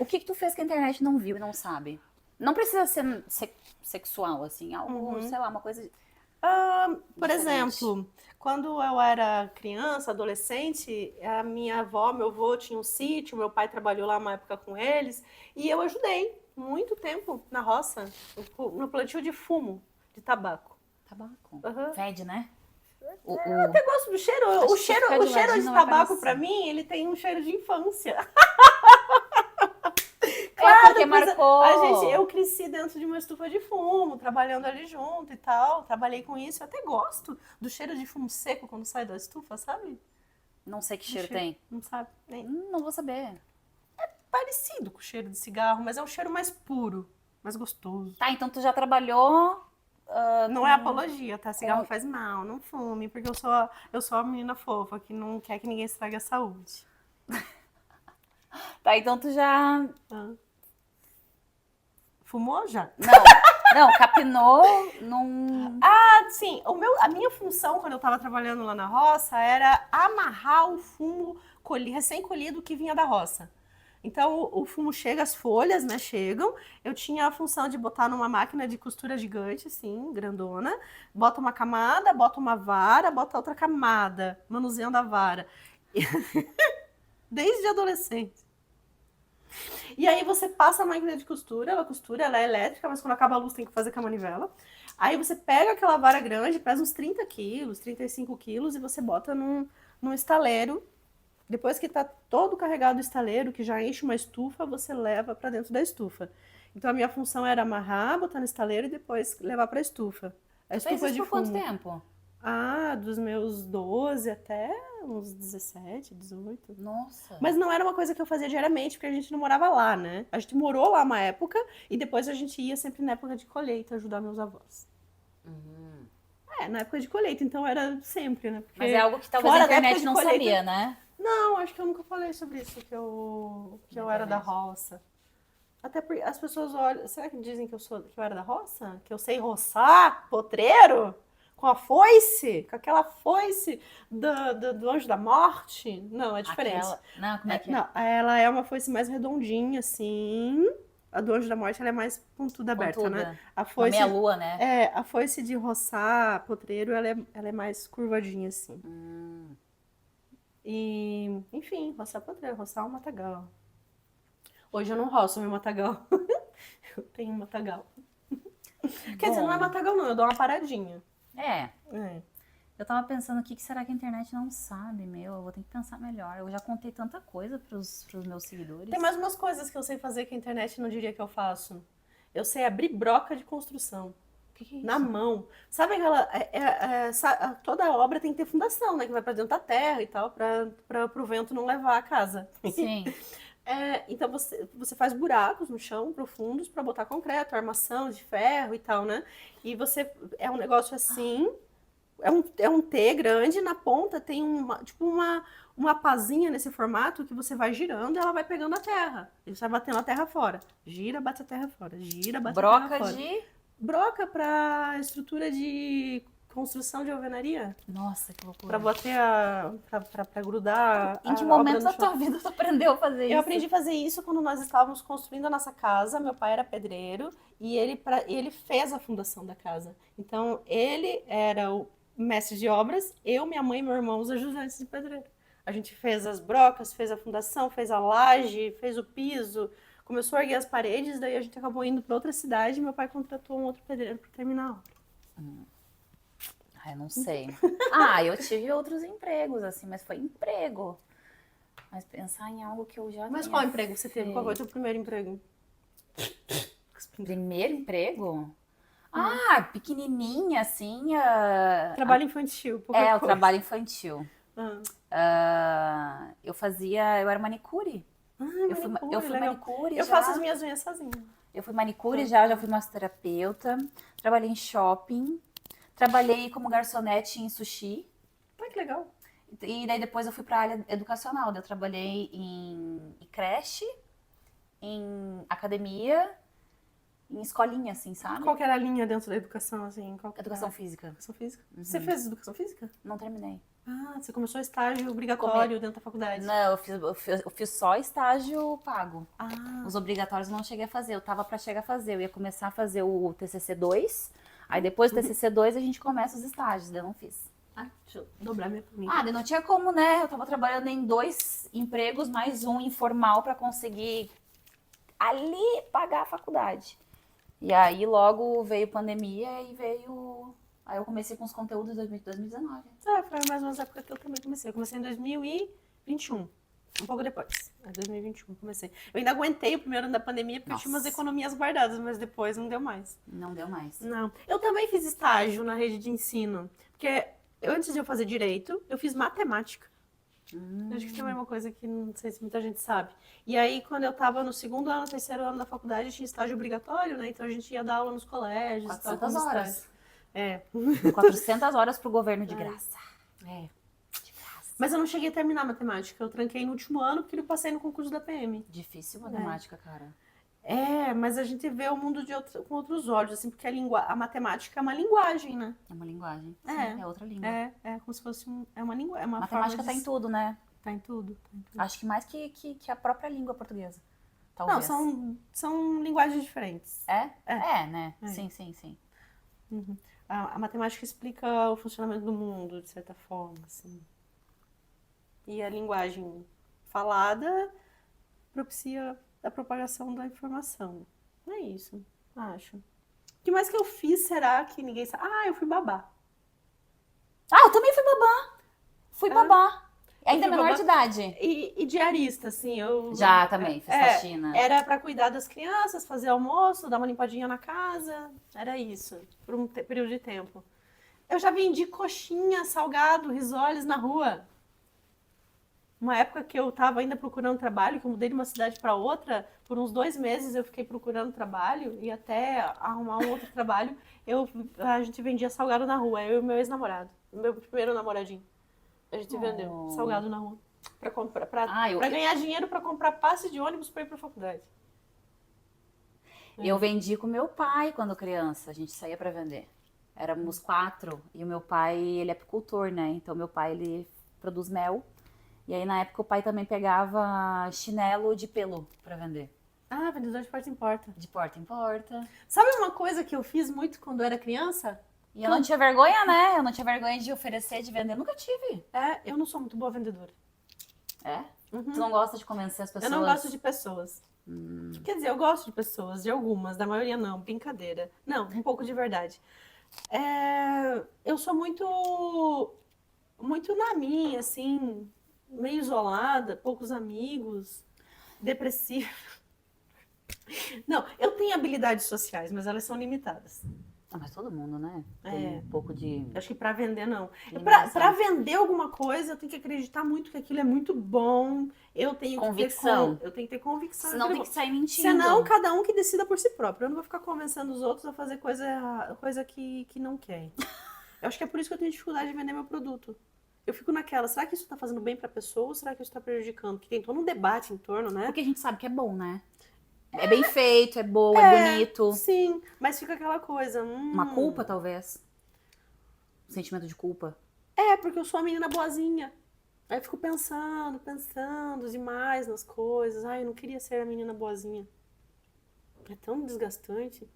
O que tu fez que a internet não viu e não sabe? Não precisa ser sexual, assim, algo, sei lá, uma coisa Por diferente. exemplo, quando eu era criança, adolescente, a minha avó, meu avô tinha um sítio, meu pai trabalhou lá uma época com eles, e eu ajudei muito tempo na roça, no plantio de fumo, de tabaco. Tabaco. Aham. Fede, né? Eu até gosto do cheiro. Acho O que se ficar cheiro, o de cheiro ladinho de não vai tabaco, pra parecer. mim, ele tem um cheiro de infância. É porque Pois eu marcou. cresci dentro de uma estufa de fumo, trabalhando ali junto e tal. Trabalhei com isso. Eu até gosto do cheiro de fumo seco quando sai da estufa, sabe? Não sei que Do cheiro cheiro, tem. não sabe? Nem Não vou saber. parecido com o cheiro de cigarro, mas é um cheiro mais puro, mais gostoso. Tá, então tu já trabalhou Não é apologia, tá? Cigarro com. faz mal, não fume, porque eu sou a menina fofa que não quer que ninguém estrague a saúde. Tá, então tu já. Ah. Fumou já? Não, capinou num. Sim, a minha função quando eu estava trabalhando lá na roça era amarrar o fumo recém-colhido que vinha da roça. Então o fumo chega, as folhas, né, chegam. Eu tinha a função de botar numa máquina de costura gigante, assim, grandona. Bota uma camada, bota uma vara, bota outra camada, manuseando a vara. Desde adolescente. E aí você passa a máquina de costura, ela é elétrica, mas quando acaba a luz tem que fazer com a manivela. Aí você pega aquela vara grande, pesa uns 30 quilos, 35 quilos, e você bota num estaleiro. Depois que tá todo carregado o estaleiro, que já enche uma estufa, você leva para dentro da estufa. Então a minha função era amarrar, botar no estaleiro e depois levar para a estufa. A Tu fez estufa isso de por quanto fumo. tempo? Dos meus 12 até uns 17, 18. Nossa. Mas não era uma coisa que eu fazia diariamente, porque a gente não morava lá, né? A gente morou lá uma época e depois a gente ia sempre na época de colheita ajudar meus avós. Na época de colheita, então era sempre, né? Porque Mas é algo que talvez a fora da época internet de não colheita. sabia, né? Não, acho que eu nunca falei sobre isso, que Na eu era da internet. roça. Até porque as pessoas olham. Será que dizem que eu era da roça? Que eu sei roçar? Potreiro? Com a foice? Com aquela foice do Anjo da Morte? Não, é diferente. Aquela. Não, como é que é? Não, ela é uma foice mais redondinha, assim. A do Anjo da Morte ela é mais pontuda aberta, né? Pontuda. A Uma foice. meia-lua, né? A foice de roçar, potreiro, ela é mais curvadinha, assim. E, enfim, roçar potreiro, roçar um matagal. Hoje eu não roço meu matagal. Eu tenho um matagal. Quer dizer, não é Bom, matagal não, eu dou uma paradinha. é. É. Eu tava pensando o que será que a internet não sabe, meu? Eu vou ter que pensar melhor. Eu já contei tanta coisa pros meus seguidores. Tem mais umas coisas que eu sei fazer que a internet não diria que eu faço. Eu sei abrir broca de construção. O que é isso? Na mão. Sabe aquela. Toda obra tem que ter fundação, né? Que vai pra dentro da terra e tal, pro vento não levar a casa. Sim. Então você faz buracos no chão profundos para botar concreto, armação de ferro e tal, né? E você. É um negócio assim. É um T grande, na ponta tem uma pazinha nesse formato que você vai girando e ela vai pegando a terra. E você vai batendo a terra fora. Gira, bate a terra fora. Gira, bate a terra Broca fora. de. Broca para estrutura de construção de alvenaria. Nossa, que loucura. Para bater para grudar Em que a obra momento no da tua chão. vida tu aprendeu a fazer isso? Eu aprendi a fazer isso quando nós estávamos construindo a nossa casa. Meu pai era pedreiro e ele fez a fundação da casa. Então, ele era o mestre de obras, eu, minha mãe e meu irmão, os ajudantes de pedreiro. A gente fez as brocas, fez a fundação, fez a laje, fez o piso, começou a erguer as paredes, daí a gente acabou indo para outra cidade e meu pai contratou um outro pedreiro para terminar a obra. Eu não sei. Eu tive outros empregos, assim, mas foi emprego. Mas pensar em algo que eu já Mas tenha qual emprego você teve? Qual foi o feito. teu primeiro emprego? Primeiro emprego? Pequenininha, assim. Trabalho infantil, pouca O coisa. trabalho infantil. Ah. Eu era manicure. Manicure, Eu fui legal. manicure Eu já. faço as minhas unhas sozinha. Eu fui manicure já fui massoterapeuta. Trabalhei em shopping. Trabalhei como garçonete em sushi. Ai, que legal. E daí depois eu fui pra área educacional. Eu trabalhei em creche, em academia, em escolinha, assim, sabe? Qual que era a linha dentro da educação, assim? Educação física. Educação física? Você fez educação física? Não terminei. Ah, você começou estágio obrigatório dentro da faculdade. Não, eu fiz só estágio pago. Ah, Os obrigatórios eu não cheguei a fazer. Eu tava pra chegar a fazer. Eu ia começar a fazer o TCC 2. Aí depois do TCC 2 a gente começa os estágios. Daí eu não fiz. deixa eu dobrar minha pergunta. Ah, daí não tinha como, né? Eu tava trabalhando em 2 empregos, mais um informal pra conseguir ali pagar a faculdade. E aí logo veio pandemia e veio. Aí eu comecei com os conteúdos em 2019. Foi mais ou menos a época que eu também comecei. Eu comecei em 2021. Um pouco depois. Em 2021 comecei. Eu ainda aguentei o primeiro ano da pandemia porque eu tinha umas Nossa. economias guardadas, mas depois não deu mais. Não deu mais. Não. Eu também fiz estágio na rede de ensino. Porque antes de eu fazer direito, eu fiz matemática. Eu acho que também é uma coisa que não sei se muita gente sabe. E aí, quando eu tava no segundo ano, terceiro ano da faculdade, tinha estágio obrigatório, né? Então a gente ia dar aula nos colégios. 400 horas. É. 400 horas pro governo de graça. É. De graça. Mas eu não cheguei a terminar matemática. Eu tranquei no último ano porque eu passei no concurso da PM. Difícil matemática, cara. Mas a gente vê o mundo com outros olhos, assim, porque a matemática é uma linguagem, né? É uma linguagem. É. Sim, é outra língua. É como se fosse é uma língua, é uma Matemática forma tá em tudo, né? Tá em tudo, tá em tudo. Acho que mais que a própria língua portuguesa. Não, Talvez. são linguagens diferentes. É? É. Né? É. Sim, sim, sim. Uhum. A matemática explica o funcionamento do mundo, de certa forma, assim. E a linguagem falada propicia a propagação da informação. É isso, acho. O que mais que eu fiz, será que ninguém sabe? Ah, eu fui babá. Ah, eu também fui babá. Fui babá. Ainda fui menor babá. de idade. E diarista, assim, eu... Já também, fiz faxina. Era pra cuidar das crianças, fazer almoço, dar uma limpadinha na casa. Era isso, por um período de tempo. Eu já vendi coxinha, salgado, risoles na rua. Uma época que eu tava ainda procurando trabalho, que eu mudei de uma cidade pra outra, por uns 2 meses eu fiquei procurando trabalho e até arrumar um outro trabalho, a gente vendia salgado na rua, eu e meu ex-namorado, meu primeiro namoradinho. A gente vendeu salgado na rua. Pra ganhar dinheiro pra comprar passe de ônibus pra ir pra faculdade. Eu vendi com meu pai quando criança. A gente saía pra vender. Éramos 4 e o meu pai, ele é apicultor, né? Então meu pai, ele produz mel. E aí na época o pai também pegava chinelo de pelo pra vender. Ah, vendedor de porta em porta. De porta em porta. Sabe uma coisa que eu fiz muito quando eu era criança? E eu não tinha vergonha, né? Eu não tinha vergonha de oferecer, de vender. Nunca tive. Eu não sou muito boa vendedora. É? Uhum. Tu não gosta de convencer as pessoas? Eu não gosto de pessoas. Quer dizer, eu gosto de pessoas, de algumas, da maioria não, brincadeira. Não, um pouco de verdade. Eu sou muito na minha, assim, meio isolada, poucos amigos, depressiva. Não, eu tenho habilidades sociais, mas elas são limitadas. Ah, mas todo mundo, né? Tem um pouco de... Acho que pra vender, não. limitação. Pra vender alguma coisa, eu tenho que acreditar muito que aquilo é muito bom. Eu tenho Convicção. eu tenho que ter convicção. Senão tem que sair mentindo. Senão, cada um que decida por si próprio. Eu não vou ficar convencendo os outros a fazer coisa que não querem. Eu acho que é por isso que eu tenho dificuldade de vender meu produto. Eu fico naquela, será que isso tá fazendo bem pra pessoa ou será que isso tá prejudicando? Porque tem todo um debate em torno, né? Porque a gente sabe que é bom, né? É bem feito, é bom, é bonito. Sim, mas fica aquela coisa... Uma culpa, talvez. Um sentimento de culpa. Porque eu sou a menina boazinha. Aí eu fico pensando demais nas coisas. Ai, eu não queria ser a menina boazinha. É tão desgastante.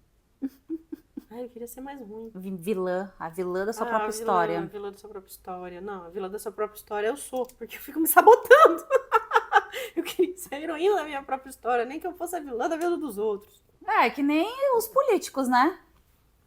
Ai, eu queria ser mais ruim. Vilã, a vilã da sua própria história. A vilã da sua própria história. Não, a vilã da sua própria história eu sou, porque eu fico me sabotando. Eu queria ser a heroína da minha própria história, nem que eu fosse a vilã da vida dos outros. É, que nem os políticos, né?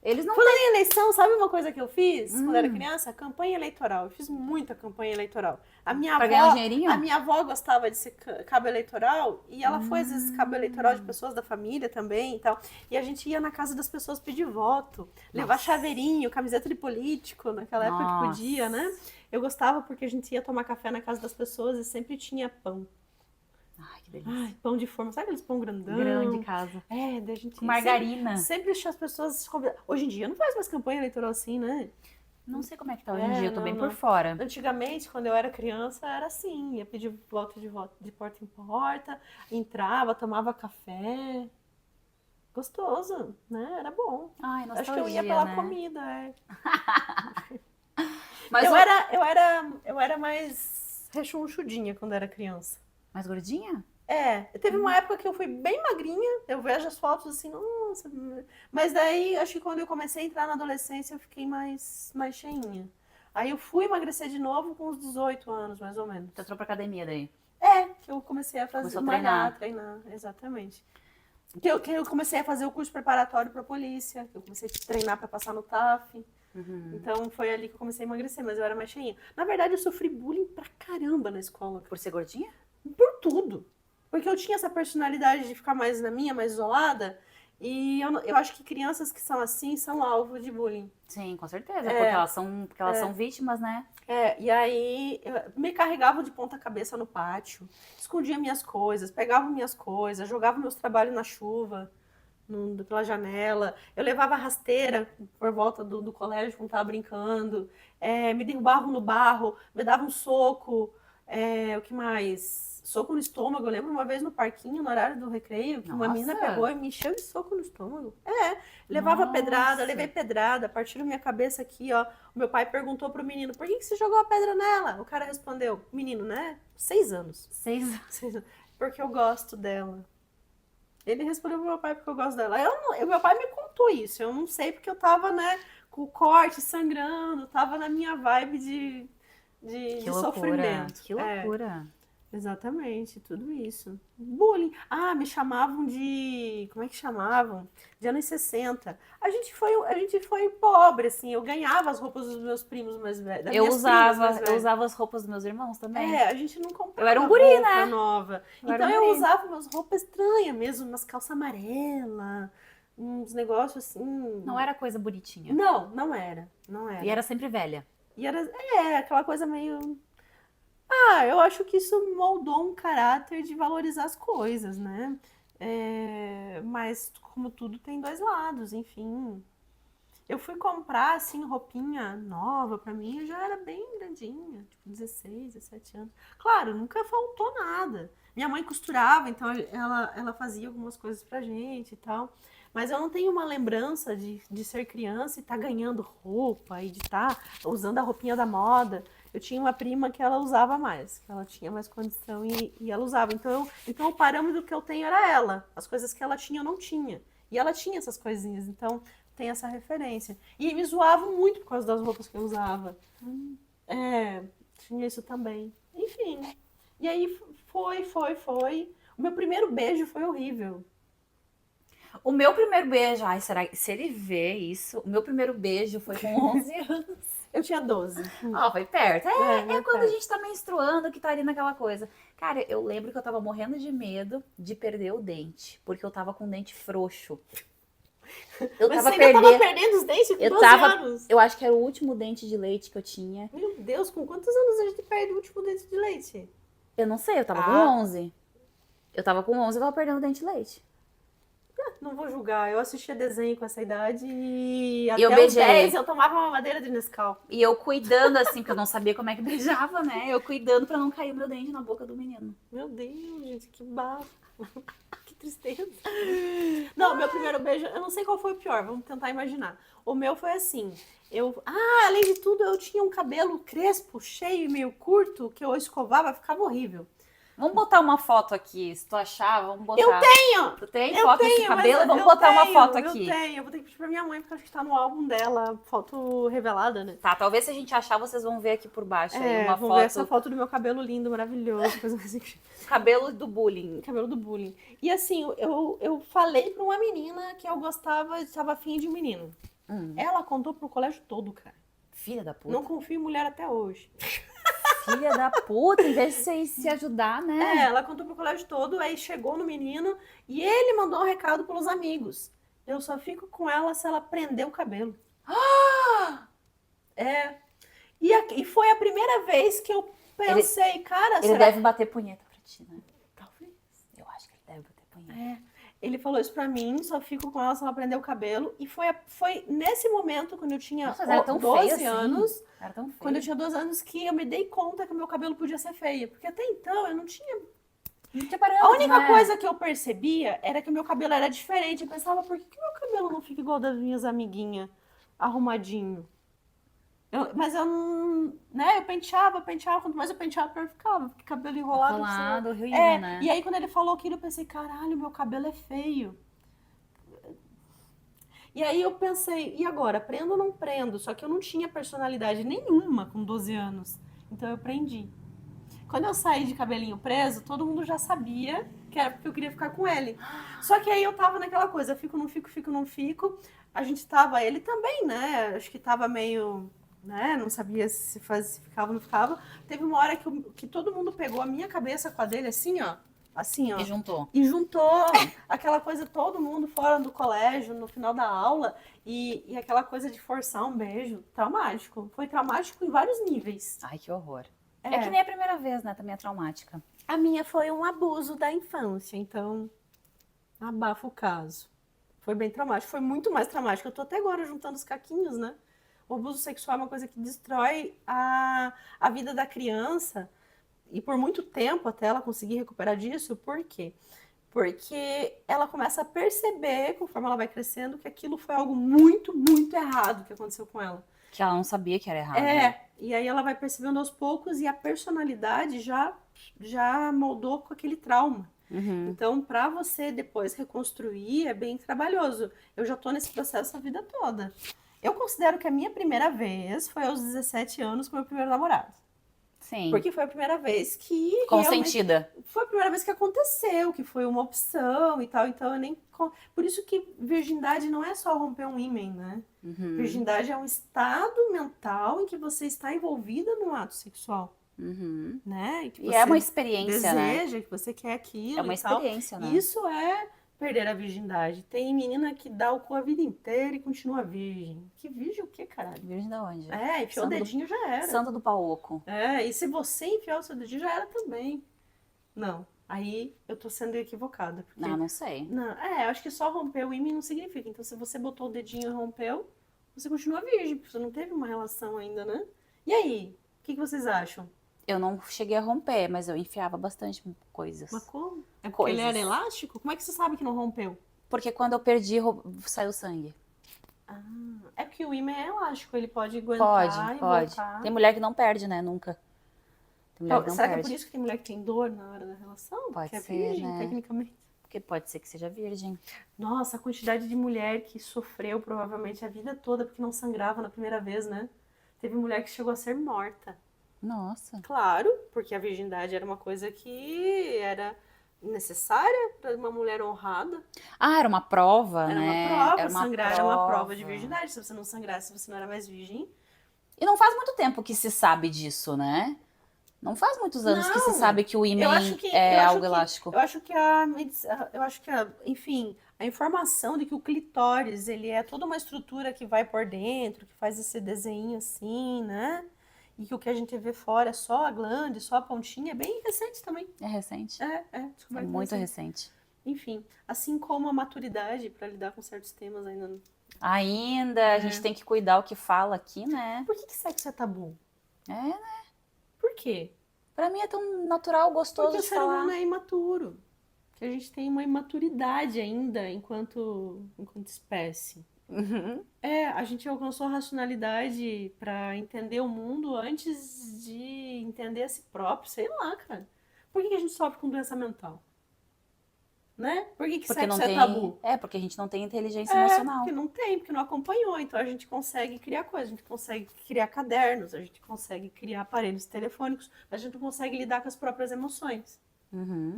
Eles não Falando em eleição, sabe uma coisa que eu fiz quando era criança? Campanha eleitoral. Eu fiz muita campanha eleitoral. Pra ganhar um dinheirinho? A minha avó gostava de ser cabo eleitoral e ela foi, às vezes, cabo eleitoral de pessoas da família também e tal. E a gente ia na casa das pessoas pedir voto, levar chaveirinho, camiseta de político, naquela época que podia, né? Eu gostava porque a gente ia tomar café na casa das pessoas e sempre tinha pão. Ai, que delícia. Ai, pão de forma. Sabe aqueles pão grandão? Grande casa. Da gente... Com margarina. Sempre as pessoas se convidam. Hoje em dia não faz mais campanha eleitoral assim, né? Não sei como é que tá hoje em dia, eu tô bem por fora. Antigamente, quando eu era criança, era assim. Ia pedir voto de porta em porta, entrava, tomava café. Gostoso, né? Era bom. Ai, nostalgia, acho que eu ia pela né? comida, Mas eu era mais rechonchudinha quando era criança. mais gordinha? Teve uma época que eu fui bem magrinha, eu vejo as fotos assim, nossa. Mas daí, acho que quando eu comecei a entrar na adolescência, eu fiquei mais cheinha. Aí eu fui emagrecer de novo com uns 18 anos, mais ou menos. Você entrou pra academia daí? Que eu comecei a fazer, Começou a treinar, exatamente. Que eu comecei a fazer o curso preparatório pra polícia, que eu comecei a treinar pra passar no TAF. Então foi ali que eu comecei a emagrecer, mas eu era mais cheinha. Na verdade, eu sofri bullying pra caramba na escola. Por ser gordinha? Por tudo. Porque eu tinha essa personalidade de ficar mais na minha, mais isolada. E eu acho que crianças que são assim são alvo de bullying. Sim, com certeza. Porque elas são vítimas, né? E aí me carregavam de ponta cabeça no pátio, escondia minhas coisas, pegavam minhas coisas, jogavam meus trabalhos na chuva, pela janela. Eu levava rasteira por volta do colégio quando estava brincando. Me derrubavam no barro, me davam um soco. O que mais? Soco no estômago. Eu lembro uma vez no parquinho, no horário do recreio, que uma menina pegou e me encheu de soco no estômago. Levava pedrada, levei pedrada, partiram minha cabeça aqui, ó. O meu pai perguntou pro menino, por que você jogou a pedra nela? O cara respondeu, menino, né? 6 anos. 6 anos. Porque eu gosto dela. Ele respondeu pro meu pai porque eu gosto dela. Meu pai me contou isso, eu não sei porque eu tava, né, com o corte, sangrando, tava na minha vibe de sofrimento. Que loucura. Exatamente, tudo isso. Bullying. Me chamavam de... Como é que chamavam? De anos 60. A gente foi pobre, assim. Eu ganhava as roupas dos meus primos mais velhos. Eu usava as roupas dos meus irmãos também. A gente não comprava eu era um guri, roupa né? nova. Então eu usava umas roupas estranhas mesmo, umas calças amarelas, uns negócios assim. Não era coisa bonitinha. Não era. E era sempre velha. E era aquela coisa meio... eu acho que isso moldou um caráter de valorizar as coisas, né? Mas, como tudo, tem 2 lados, enfim. Eu fui comprar, assim, roupinha nova pra mim, eu já era bem grandinha, tipo 16, 17 anos. Claro, nunca faltou nada. Minha mãe costurava, então ela fazia algumas coisas pra gente e tal. Mas eu não tenho uma lembrança de ser criança e estar ganhando roupa e de estar usando a roupinha da moda. Eu tinha uma prima que ela usava mais, que ela tinha mais condição e ela usava. Então o parâmetro que eu tenho era ela. As coisas que ela tinha, eu não tinha. E ela tinha essas coisinhas, então tem essa referência. E me zoavam muito por causa das roupas que eu usava. Tinha isso também. Enfim. E aí foi. O meu primeiro beijo foi horrível. O meu primeiro beijo, será que se ele vê isso, o meu primeiro beijo foi com 11 anos. Eu tinha 12. Foi perto. Quando perto. a gente tá menstruando, que tá ali naquela coisa. Cara, eu lembro que eu tava morrendo de medo de perder o dente, porque eu tava com o dente frouxo. Mas você ainda tava perdendo os dentes com 12 anos? Eu acho que era o último dente de leite que eu tinha. Meu Deus, com quantos anos a gente perde o último dente de leite? Eu não sei, eu tava com 11. Eu tava com 11 e tava perdendo o dente de leite. Não vou julgar, eu assistia desenho com essa idade e até eu os 10 eu tomava uma madeira de Nescau. E eu cuidando assim, porque eu não sabia como é que beijava, né? Eu cuidando pra não cair o meu dente na boca do menino. Meu Deus, gente, que bafo. Que tristeza. Não, meu primeiro beijo, eu não sei qual foi o pior, vamos tentar imaginar. O meu foi assim, além de tudo, eu tinha um cabelo crespo, cheio e meio curto, que eu escovava, ficava horrível. Vamos botar uma foto aqui, se tu achar, vamos botar. Eu tenho! Tu tem foto desse cabelo? Vamos botar uma foto aqui. Eu vou ter que pedir pra minha mãe, porque acho que tá no álbum dela, foto revelada, né? Tá, talvez se a gente achar, vocês vão ver aqui por baixo aí uma vão foto. ver essa foto do meu cabelo lindo, maravilhoso, coisa mais incrível. Cabelo do bullying. Cabelo do bullying. E assim, eu falei pra uma menina que eu gostava, estava afim de um menino. Ela contou pro colégio todo, cara. Filha da puta. Não confio em mulher até hoje. Filha da puta, em vez de vocês se ajudar, né? Ela contou pro colégio todo, aí chegou no menino e ele mandou um recado pelos amigos. Eu só fico com ela se ela prender o cabelo. E foi a primeira vez que eu pensei, cara, ele deve bater punheta pra ti, né? Talvez. Eu acho que ele deve bater punheta. Ele falou isso pra mim, só fico com ela se ela prender o cabelo. E foi nesse momento, quando eu tinha 12 anos, era tão feio. Quando eu tinha 12 anos, que eu me dei conta que o meu cabelo podia ser feio. Porque até então eu não tinha... A única coisa que eu percebia era que o meu cabelo era diferente. Eu pensava, por que meu cabelo não fica igual das minhas amiguinhas, arrumadinho? Mas eu não, né, eu penteava, quanto mais eu penteava, pior ficava, porque cabelo enrolado. Colado, horrível, É, né? e aí quando ele falou aquilo, eu pensei, caralho, meu cabelo é feio. E aí eu pensei, e agora, prendo ou não prendo? Só que eu não tinha personalidade nenhuma com 12 anos, então eu prendi. Quando eu saí de cabelinho preso, todo mundo já sabia que era porque eu queria ficar com ele. Só que aí eu tava naquela coisa, fico, não fico, fico, não fico. A gente tava, ele também, né? Acho que tava meio, né? Não sabia se ficava ou não ficava. Teve uma hora que todo mundo pegou a minha cabeça com a dele, assim, ó. Assim, E ó. juntou. E juntou aquela coisa, todo mundo fora do colégio, no final da aula, e aquela coisa de forçar um beijo. Traumático. Foi traumático em vários níveis. Ai, que horror. É que nem a primeira vez, né? Também é traumática. A minha foi um abuso da infância, então abafa o caso. Foi bem traumático, foi muito mais traumático. Eu tô até agora juntando os caquinhos, né? O abuso sexual é uma coisa que destrói a vida da criança e por muito tempo até ela conseguir recuperar disso. Por quê? Porque ela começa a perceber, conforme ela vai crescendo, que aquilo foi algo muito, muito errado que aconteceu com ela. Que ela não sabia que era errado. Né? E aí ela vai percebendo aos poucos e a personalidade já moldou com aquele trauma. Então, para você depois reconstruir é bem trabalhoso. Eu já tô nesse processo a vida toda. Eu considero que a minha primeira vez foi aos 17 anos com meu primeiro namorado. Sim. Porque foi a primeira vez que Consentida. foi a primeira vez que aconteceu, que foi uma opção e tal. Então eu nem. Por isso que virgindade não é só romper um ímen, né? Virgindade é um estado mental em que você está envolvida no ato sexual. Né? E, que E é uma experiência, deseja, né? que você quer aquilo. É uma e tal. experiência, né? Isso é perder a virgindade. Tem menina que dá o cu a vida inteira e continua virgem. Que virgem o quê, caralho? Virgem da onde? Enfiou o dedinho já era. Santo do pau oco. E se você enfiar o seu dedinho já era também. Não. Aí eu tô sendo equivocada. Porque... Não sei. Não, eu acho que só romper o ímã não significa. Então, se você botou o dedinho e rompeu, você continua virgem, porque você não teve uma relação ainda, né? E aí? O que vocês acham? Eu não cheguei a romper, mas eu enfiava bastante coisas. Mas como? É porque ele era elástico? Como é que você sabe que não rompeu? Porque quando eu perdi, saiu sangue. É porque o ímã é elástico, ele pode aguentar Pode. voltar. Tem mulher que não perde, né? Nunca. Tem mulher que não Será perde. que é por isso que tem mulher que tem dor na hora da relação? Pode porque é ser, virgem, né? tecnicamente. Porque pode ser que seja virgem. Nossa, a quantidade de mulher que sofreu provavelmente a vida toda porque não sangrava na primeira vez, né? Teve mulher que chegou a ser morta. Nossa. Claro, porque a virgindade era uma coisa que era necessária para uma mulher honrada. Era uma prova, Era né? uma prova, Era uma sangrar prova. era uma prova de virgindade. Se você não sangrasse, você não era mais virgem. E não faz muito tempo que se sabe disso, né? Não faz muitos anos que se sabe que o ímã é algo elástico. Eu acho que enfim, a informação de que o clitóris, ele é toda uma estrutura que vai por dentro, que faz esse desenho assim, né? E que o que a gente vê fora é só a glande, só a pontinha, é bem recente também. É recente? É muito recente. Enfim, assim como a maturidade para lidar com certos temas ainda. A gente tem que cuidar o que fala aqui, né? Por que sexo é tabu? Né? Por quê? Pra mim é tão natural, gostoso Porque de o ser falar. humano é imaturo. Que a gente tem uma imaturidade ainda enquanto espécie. A gente alcançou a racionalidade para entender o mundo antes de entender a si próprio, sei lá, cara. Por que a gente sofre com doença mental? Né? Por que Porque sexo não é tem... tabu? porque a gente não tem inteligência emocional. Porque não acompanhou. Então a gente consegue criar coisas, a gente consegue criar cadernos, a gente consegue criar aparelhos telefônicos, mas a gente não consegue lidar com as próprias emoções.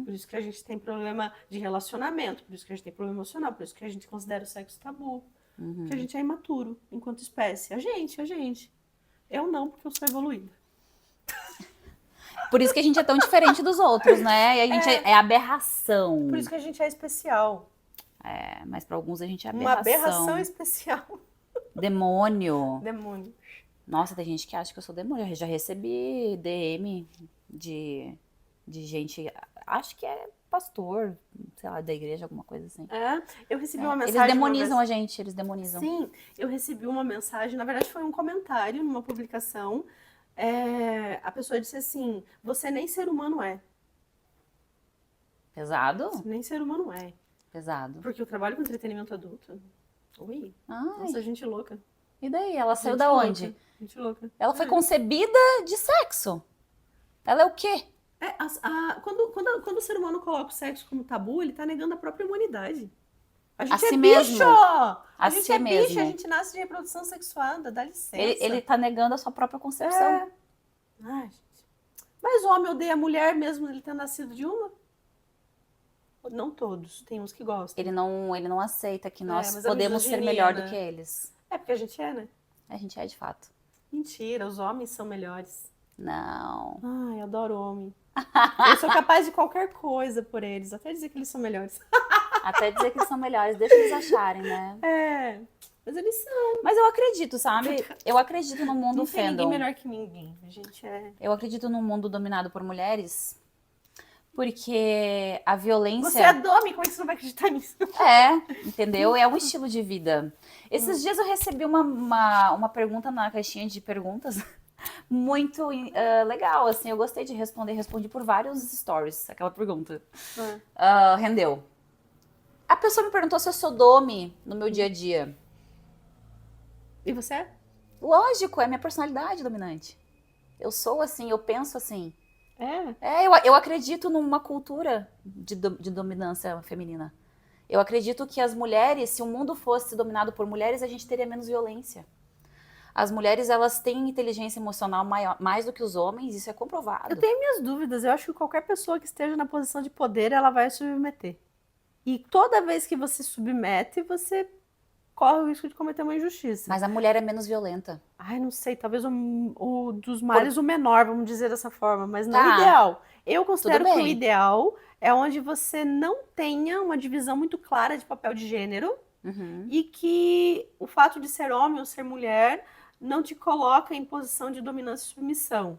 Por isso que a gente tem problema de relacionamento, por isso que a gente tem problema emocional, por isso que a gente considera o sexo tabu. Porque a gente é imaturo enquanto espécie. A gente. Eu não, porque eu sou evoluída. Por isso que a gente é tão diferente dos outros, né? E a gente é aberração. Por isso que a gente é especial. Mas para alguns a gente é aberração. Uma aberração especial. Demônio. Demônio. Nossa, tem gente que acha que eu sou demônio. Eu já recebi DM de gente, acho que é pastor, sei lá, da igreja, alguma coisa assim. Eu recebi uma mensagem. Eles demonizam a gente, eles demonizam. Sim, eu recebi uma mensagem, na verdade foi um comentário numa publicação. A pessoa disse assim: você nem ser humano é. Pesado? Você nem ser humano é. Pesado. Porque eu trabalho com entretenimento adulto. Ui. Ai. Nossa, gente louca. E daí? Ela saiu Gente da louca, onde? Gente louca. Ela foi concebida de sexo. Ela é o quê? Quando o ser humano coloca o sexo como tabu, ele tá negando a própria humanidade. A A gente é si bicho! mesmo. A A gente si é bicho, a mesmo. gente nasce de reprodução sexuada, dá licença. Ele tá negando a sua própria concepção. É. Ai, gente. Mas o homem odeia a mulher mesmo ele ter nascido de uma? Não todos, tem uns que gostam. Ele não aceita que nós mas a podemos ser misoginia, melhor né? do que eles. É porque a gente é, né? A gente é de fato. Mentira, os homens são melhores. Não. Ai, eu adoro homem. Eu sou capaz de qualquer coisa por eles, até dizer que eles são melhores. Até dizer que eles são melhores, deixa eles acharem, né? É, mas eles são. Mas eu acredito, sabe? Eu acredito no mundo Não tem ninguém fandom. melhor que ninguém. A gente é. Eu acredito num mundo dominado por mulheres, porque a violência... Você é Domi, como é que você não vai acreditar nisso? É, entendeu? É um estilo de vida. Esses dias eu recebi uma pergunta na caixinha de perguntas muito legal, assim, eu gostei de responder, respondi por vários stories aquela pergunta. Rendeu. A pessoa me perguntou se eu sou domi no meu dia a dia. E você é? Lógico, é minha personalidade dominante. Eu sou assim, eu penso assim. É. Eu acredito numa cultura de dominância feminina. Eu acredito que as mulheres, se o mundo fosse dominado por mulheres, a gente teria menos violência. As mulheres, elas têm inteligência emocional maior, mais do que os homens, isso é comprovado. Eu tenho minhas dúvidas. Eu acho que qualquer pessoa que esteja na posição de poder, ela vai submeter. E toda vez que você submete, você corre o risco de cometer uma injustiça. Mas a mulher é menos violenta. Ai, não sei, talvez o dos males o menor, vamos dizer dessa forma, mas não Tá. o ideal. Eu considero Tudo que o bem. ideal é onde você não tenha uma divisão muito clara de papel de gênero Uhum. e que o fato de ser homem ou ser mulher não te coloca em posição de dominância e submissão.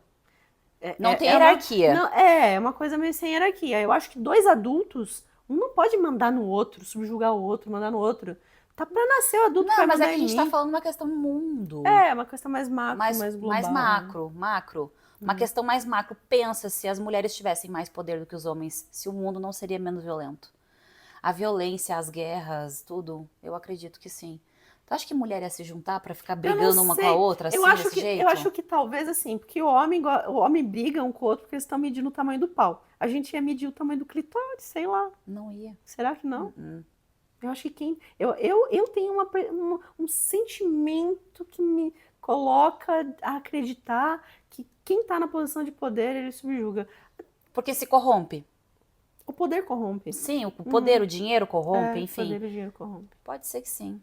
Não tem hierarquia. É uma coisa meio sem hierarquia. Eu acho que dois adultos, um não pode mandar no outro, subjugar o outro, mandar no outro. Tá pra nascer o adulto que vai Não, mas é mandar que a em gente mim. tá falando uma questão mundo. É, uma questão mais macro, mais global. Mais macro. Uma questão mais macro. Pensa se as mulheres tivessem mais poder do que os homens, se o mundo não seria menos violento. A violência, as guerras, tudo, eu acredito que sim. Tu acha que mulher ia se juntar pra ficar brigando uma com a outra, assim, desse jeito? Eu acho que talvez assim, porque o homem briga um com o outro porque eles estão medindo o tamanho do pau. A gente ia medir o tamanho do clitóris, sei lá. Não ia. Será que não? Eu acho que eu tenho um sentimento que me coloca a acreditar que quem tá na posição de poder, ele subjuga. Porque se corrompe. O poder corrompe. Sim, o poder, o dinheiro corrompe, O enfim. poder e o dinheiro corrompe. Pode ser que sim.